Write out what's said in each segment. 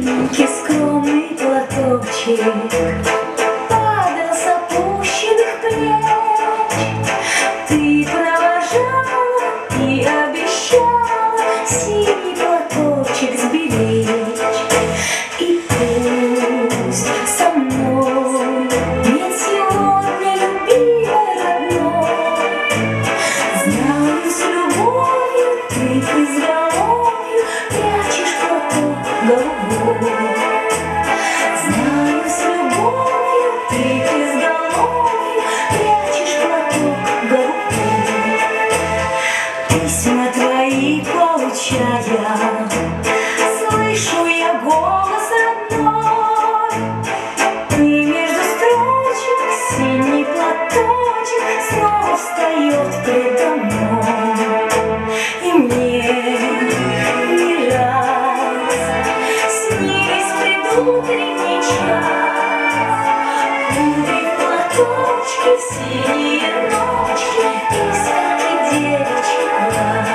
Маленький скромный платочек падал с опущенных плеч. Ты провожала и обещала синий платочек сберечь. И пусть со мной нет сегодня любимой родной, знаю, с любовью ты к изголовью прячешь платок голубой. Знаю, с любовью ты к изголовью прячешь платок голубой. Письма твои получая, слышу я голос родной. И между строчек синий платочек снова встает предо мной. И мне не раз снились предутренний час, кудри в платочке, синие ночки, искорки девичьих глаз.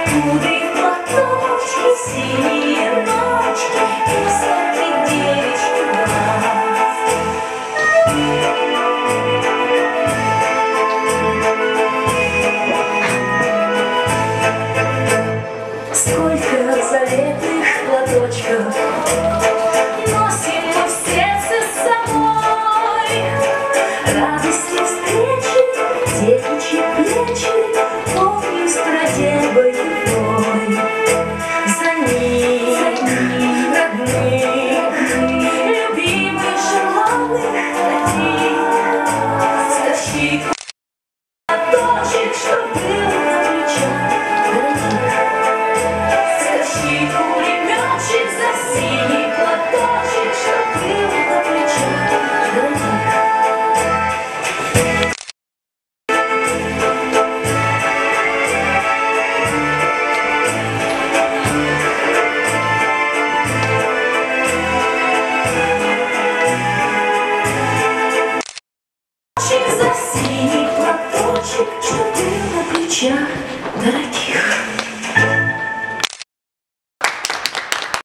Кудри в платочке, синие ночки, искорки девичьих глаз. Сколько заветных платочков носим мы в сердце с собой, радости встречи